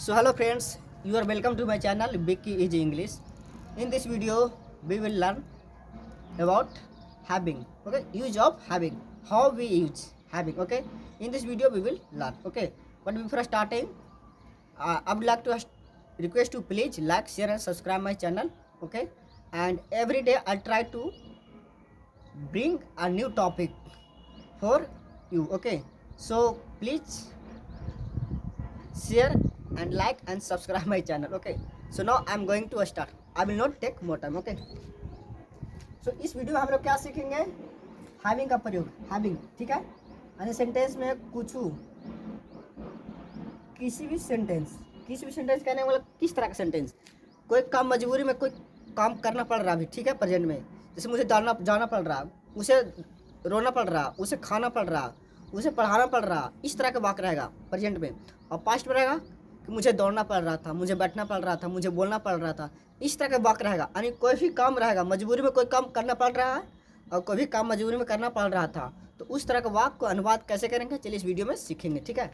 So hello friends, you are welcome to my channel Vicky Easy English. In this video, we will learn about having. Okay, use of having. How we use having. Okay, in this video we will learn. Okay, but before starting, I would like to request to please like, share, and subscribe my channel. Okay, and every day I'll try to bring a new topic for you. Okay, so please share and like and subscribe my channel. Okay, so now I'm going to start. I will not take more time. Okay, so इस video में हम लोग क्या सीखेंगे, having का प्रयोग, having, ठीक है। यानी सेंटेंस में कुछ किसी भी सेंटेंस कहने वाला किस तरह का सेंटेंस, कोई काम मजबूरी में कोई काम करना पड़ रहा है, ठीक है, प्रेजेंट में, जैसे मुझे जाना पड़ रहा, उसे रोना पड़ रहा, उसे खाना पड़ रहा, उसे पढ़ाना पड़ रहा, इस तरह का वाक्य रहेगा प्रेजेंट में। और पास्ट में रहेगा कि मुझे दौड़ना पड़ रहा था, मुझे बैठना पड़ रहा था, मुझे बोलना पड़ रहा था, इस तरह का वाक्य रहेगा। यानी कोई भी काम रहेगा मजबूरी में कोई काम करना पड़ रहा है और कोई भी काम मजबूरी में करना पड़ रहा था, तो उस तरह का वाक्य को अनुवाद कैसे करेंगे, चलिए इस वीडियो में सीखेंगे, ठीक है।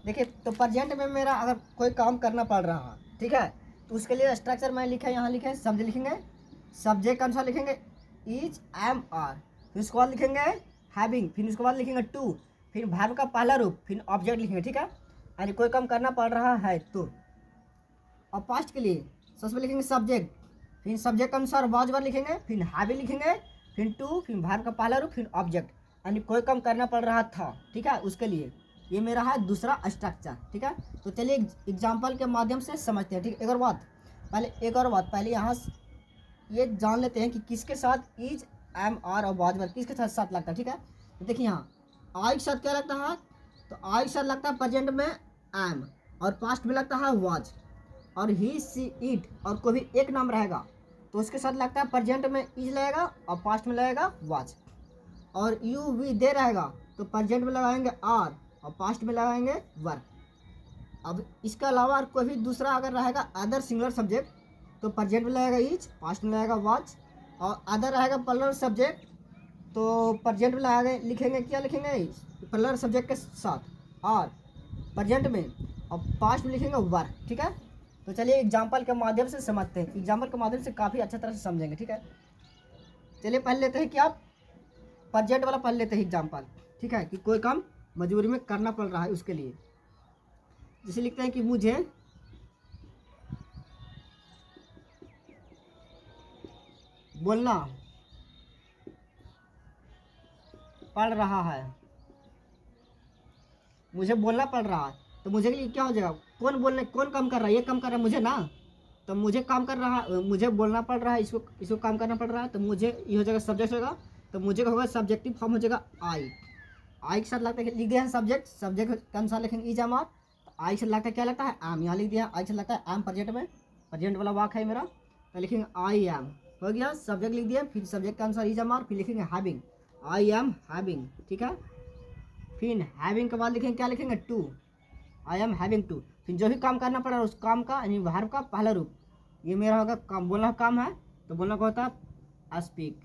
देखिए, तो प्रेजेंट में मेरा अगर कोई काम करना पड़ रहा है, ठीक है, तो उसके लिए स्ट्रक्चर मैं लिखा है, यहाँ लिखे शब्द लिखेंगे, सब्जेक्ट अनुसार लिखेंगे इज, एम, आर, फिर उसके बाद लिखेंगे हैविंग, फिर उसके बाद लिखेंगे टू, फिर वर्ब का पहला रूप, फिर ऑब्जेक्ट लिखेंगे, ठीक है। यानी कोई काम करना पड़ रहा है तो। और पास्ट के लिए सबसे पहले लिखेंगे सब्जेक्ट, फिर सब्जेक्ट के अनुसार वाज वर्ब लिखेंगे, फिर हैविंग लिखेंगे, फिर टू, फिर वर्ब का पहला रूप, फिर ऑब्जेक्ट, यानी कोई काम करना पड़ रहा था, ठीक है, उसके लिए। ये मेरा है दूसरा स्ट्रक्चर, ठीक है। तो चलिए एग्जाम्पल के माध्यम से समझते हैं, ठीक है। एक और बात पहले यहाँ ये जान लेते हैं कि किसके साथ इज, एम, आर और वाज वर्ब किसके साथ लगता है, ठीक है। तो देखिए यहाँ आई के साथ क्या लगता है, तो आई के साथ लगता है प्रेजेंट में एम, और पास्ट में लगता है वाज, और ही, सी, इट, और कोई भी एक नाम रहेगा तो उसके साथ लगता है प्रेजेंट में इज लगेगा और पास्ट में लगेगा वाज। और यू, वी, दे रहेगा तो प्रेजेंट में लगाएंगे आर और पास्ट में लगाएंगे वर। अब इसके अलावा कोई भी दूसरा अगर रहेगा अदर सिंगुलर सब्जेक्ट तो प्रेजेंट में लगेगा इज, पास्ट में लगेगा वाज, और अदर रहेगा प्लुरल सब्जेक्ट तो प्रेजेंट में लगाएंगे, लिखेंगे क्या लिखेंगे, प्लुरल सब्जेक्ट के साथ आर प्रेजेंट में, और पास्ट में लिखेंगे वर, ठीक है। तो चलिए एग्जाम्पल के माध्यम से समझते हैं, एग्जाम्पल के माध्यम से काफ़ी अच्छी तरह से समझेंगे, ठीक है। चलिए पढ़ लेते हैं, क्या प्रेजेंट वाला पढ़ लेते हैं एग्जाम्पल, ठीक है, कि कोई काम मजबूरी में करना पड़ रहा है उसके लिए। जैसे लिखते हैं कि मुझे बोलना पड़ रहा है, मुझे बोलना पड़ रहा है, तो मुझे के लिए क्या हो जाएगा, कौन काम कर रहा है, ये काम कर रहा है मुझे ना, तो मुझे काम कर रहा है, मुझे बोलना पड़ रहा है, इसको काम करना पड़ रहा है, तो मुझे ये हो जाएगा सब्जेक्ट होगा, तो मुझे का होगा सब्जेक्टिव फॉर्म हो जाएगा आई के साथ लगता है, लिख दिया है सब्जेक्ट के अनुसार लिखेंगे इज, एम, आर, तो आई से लगता है क्या लगता है एम, यहाँ लिख दिया, आई से लगता है एम प्रेजेंट में, प्रेजेंट वाला वाक है मेरा, तो लिखेंगे आई एम, हो गया, सब्जेक्ट लिख दिया, फिर सब्जेक्ट के अनुसार इज, एम, आर, फिर लिखेंगे हैविंग, आई एम हैविंग, ठीक है। फिर हैविंग के बाद लिखेंगे क्या लिखेंगे to, I am having to, फिर जो भी काम करना पड़ा उस काम का यानी वर्ब का पहला रूप, ये मेरा होगा काम, बोलना काम है तो बोलना का होता है स्पीक,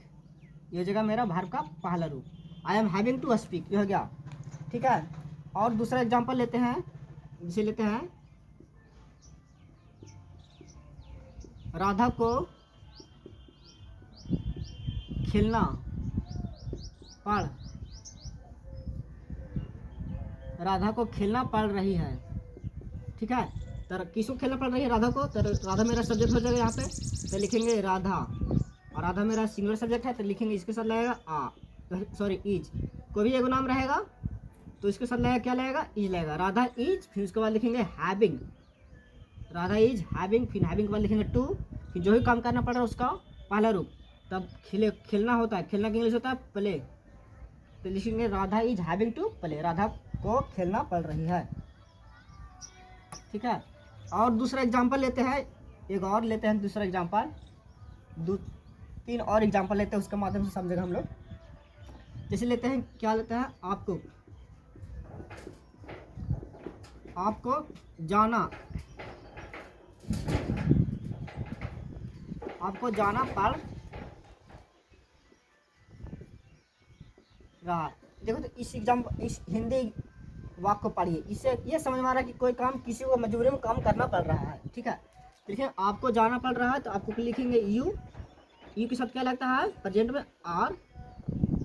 ये हो जाएगा मेरा वर्ब का पहला रूप, I am having to speak, ये हो गया, ठीक है। और दूसरा एग्जांपल लेते हैं, जिसे लेते हैं राधा को खेलना पड़ रही है, ठीक है। तो किसको खेलना पड़ रही है, राधा को, तो राधा मेरा सब्जेक्ट हो जाएगा यहाँ पे, तो लिखेंगे राधा, और राधा मेरा सिंगुलर सब्जेक्ट है तो लिखेंगे इसके साथ लगेगा इज, कोई भी एगो नाम रहेगा तो इसके साथ लगेगा क्या लगेगा, इज लगेगा, राधा इज, फिर उसके बाद लिखेंगे हैविंग, राधा इज हैविंग, फिर हैविंग के बाद लिखेंगे टू, फिर जो भी काम करना पड़ रहा है उसका पहला रूप, तब खेलना होता है, खेलना की इंग्लिश होता है प्ले, तो लिखेंगे Radha is having to play, Radha को खेलना पड़ रही है, ठीक है। और दूसरा एग्जांपल लेते हैं, एक और लेते हैं दूसरा एग्जांपल, 2-3 और एग्जांपल लेते हैं, उसके माध्यम से समझेगा हम लोग। जैसे लेते हैं, क्या लेते हैं, आपको जाना पड़ रहा है। देखो तो इस हिंदी वाक को पढ़िए। इससे ये समझ में आ रहा है कि कोई काम किसी को मजबूरी में काम करना पड़ रहा है, ठीक है। देखिए आपको जाना पड़ रहा है तो आपको लिखेंगे यू, यू के साथ क्या लगता है प्रेजेंट में आर,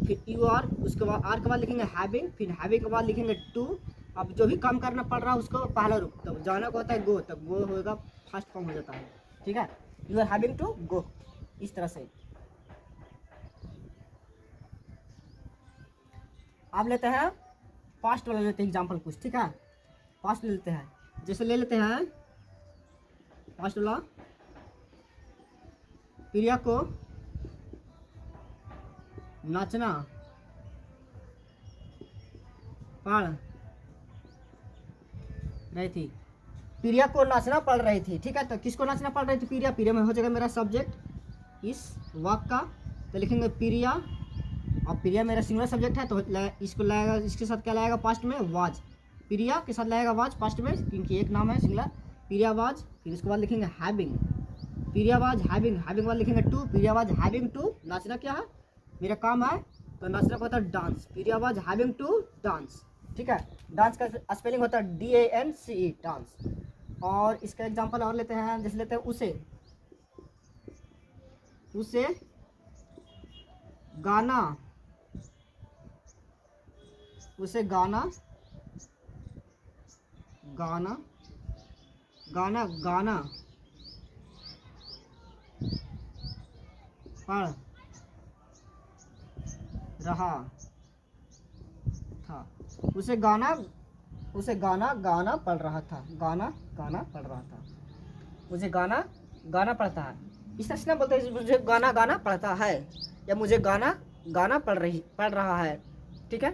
फिर यू आर, उसके बाद आर के बाद लिखेंगे हैविंग, फिर हैविंग के बाद लिखेंगे टू। अब जो भी काम करना पड़ रहा है उसको पहला रूप, तब जाना को होता है गो, तब गो होगा फर्स्ट फॉर्म हो जाता है, ठीक है। You are having to go, इस तरह से। आप लेते हैं पास्ट वाला, लेते हैं एग्जाम्पल कुछ, ठीक है। पास्ट ले लेते हैं, जैसे ले लेते हैं पास्ट वाला, प्रिया को नाचना पड़ रही थी, प्रिया को नाचना पड़ रही थी, ठीक है। तो किसको नाचना पड़ रही थी, प्रिया। प्रिया में हो जाएगा मेरा सब्जेक्ट इस वाक का, तो लिखेंगे प्रिया, और प्रिया मेरा सिंगुलर सब्जेक्ट है तो इसको लगेगा, इसके साथ क्या लगेगा पास्ट में वाज, प्रिया के साथ लगेगा वाज पास्ट में, क्योंकि एक नाम है सिंगुलर, प्रिया वाज। फिर उसके बाद लिखेंगे having, Priya was having, having बाद लिखेंगे to, Priya was having to, नाचना क्या है मेरा काम है तो नाचना को होता है dance, Priya was having to dance, ठीक है। डांस का स्पेलिंग होता है DANCE, डांस। और इसका एग्जांपल और लेते हैं, जैसे लेते हैं उसे, उसे गाना, उसे गाना, गाना, गाना, गाना पढ़ रहा था, उसे गाना, उसे गाना गाना पढ़ रहा था, गाना गाना पढ़ रहा था, मुझे गाना गाना पड़ता है। इस तरह से ना बोलते हैं मुझे गाना गाना पड़ता है, या मुझे गाना गाना पढ़ रहा है, ठीक है।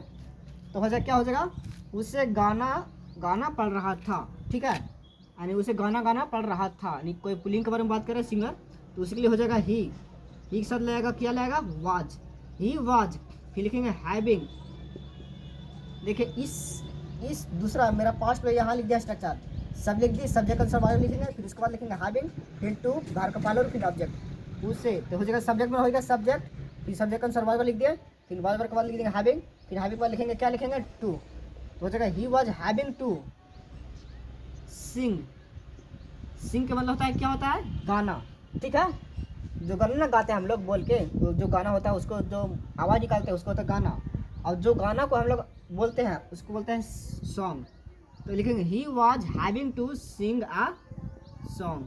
तो हो जाएगा क्या हो जाएगा, उसे गाना गाना पढ़ रहा था, ठीक है। यानी उसे गाना गाना पढ़ रहा था, यानी कोई पुल्लिंग के बारे में बात करें सिंगर, तो उसके लिए हो जाएगा ही के साथ लगेगा क्या लगेगा वाज, ही वाज। फिर लिखेंगे हैविंग, देखिए इस दूसरा मेरा पास्ट में यहाँ लिख दिया स्ट्रक्चर, सब लिख दिए, सब्जेक्ट का अनुसार लिखेंगे, फिर उसके बाद लिखेंगे हैविंग, फिर टू घर का पालो, फिर ऑब्जेक्ट उससे, तो हो जाएगा सब्जेक्ट में होगा सब्जेक्ट, फिर सब्जेक्ट का अनुसार वर्ब लिख दिए, फिर वर्ब के बाद लिख देंगे हैविंग, फिर हैविंग के बाद लिखेंगे क्या लिखेंगे टू, तो हो जाएगा he was having to sing, sing का मतलब होता है क्या होता है गाना, ठीक है। जो गाना ना गाते हैं हम लोग बोल के, तो जो गाना होता है उसको जो आवाज़ निकालते हैं उसको होता है गाना, और जो गाना को हम लोग बोलते हैं उसको बोलते हैं सॉन्ग। तो लिखेंगे he was having to sing a song,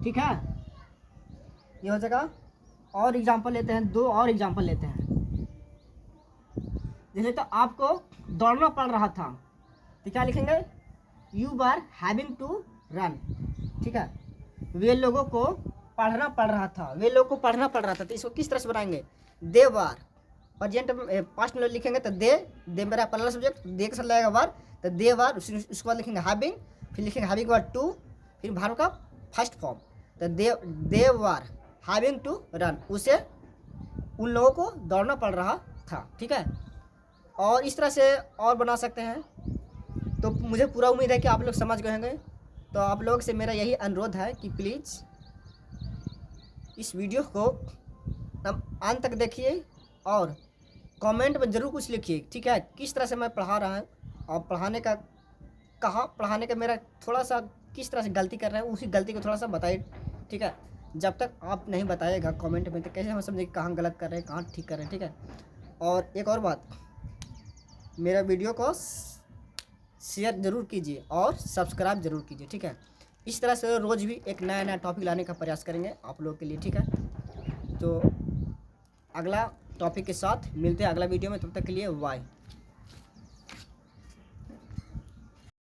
ठीक है। ये हो जाएगा। और एग्जांपल लेते हैं, दो और एग्जांपल लेते हैं। जैसे तो आपको दौड़ना पड़ रहा था, तो क्या लिखेंगे you were having to run, ठीक है। वे लोगों को पढ़ना पड़ रहा था, वे लोगों को पढ़ना पड़ रहा था, तो इसको किस तरह से बनाएंगे, दे वर, प्रेजेंट पास्ट में लिखेंगे तो दे मेरा पहला सब्जेक्ट, दे के साथ लगेगा वर, तो दे वर, उसके बाद लिखेंगे हैविंग, फिर लिखेंगे हैविंग के बाद टू, फिर वर्ब का फर्स्ट फॉर्म, तो दे वर हैविंग टू रन, उसे उन लोगों को दौड़ना पड़ रहा था, ठीक है। और इस तरह से और बना सकते हैं। तो मुझे पूरा उम्मीद है कि आप लोग समझ गए होंगे। तो आप लोग से मेरा यही अनुरोध है कि प्लीज़ इस वीडियो को अंत तक देखिए और कमेंट में ज़रूर कुछ लिखिए, ठीक है। किस तरह से मैं पढ़ा रहा हूँ और पढ़ाने का मेरा थोड़ा सा किस तरह से गलती कर रहे हैं, उसी गलती को थोड़ा सा बताइए, ठीक है। जब तक आप नहीं बताइएगा कमेंट में तो कैसे हम समझेंगे कहाँ गलत कर रहे हैं, कहाँ ठीक कर रहे हैं, ठीक है। और एक और बात, मेरा वीडियो को शेयर ज़रूर कीजिए और सब्सक्राइब ज़रूर कीजिए, ठीक है। इस तरह से रोज़ भी एक नया नया टॉपिक लाने का प्रयास करेंगे आप लोगों के लिए, ठीक है। तो अगला टॉपिक के साथ मिलते हैं अगला वीडियो में, तब तक के लिए बाय।